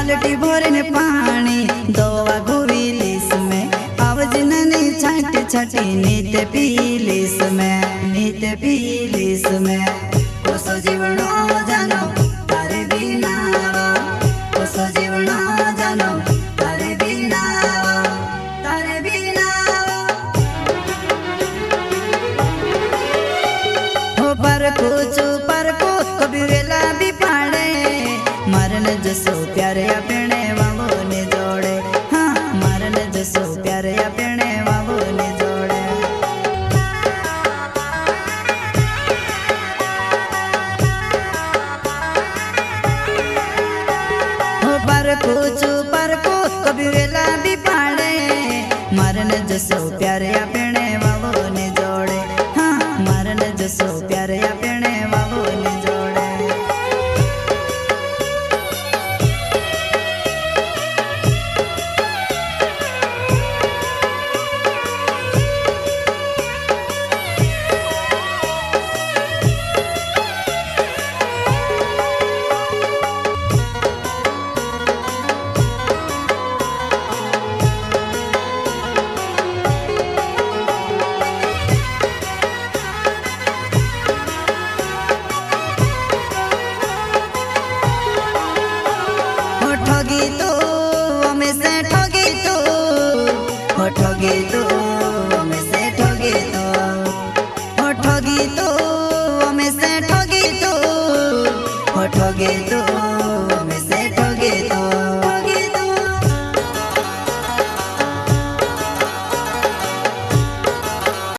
बाल्टी भरने पानी दवा घोवीलिस में आवजननी छाटी छाटी नीत पीलिस में कोसो जीवनो जानो तारे बिना कोसो जीवनो जानो तारे बिना हो पर को कभी वेला भी पाड़े मरन जसो प्यारे अपने बाबू ने जोड़े हाँ मरन जसो प्यारे अपने बाबू ने जोड़े हो पर को कभी वेला भी पाड़े मरन जसो प्यारे अपने बाबू ने जोड़े हाँ मरन जसो प्यारे अपने बाबू ने जोड़े ठगी तो हमें से ठगी तो ठगी तो हमें से ठगी तो ठगी तो हमें से ठगी तो ठगी तो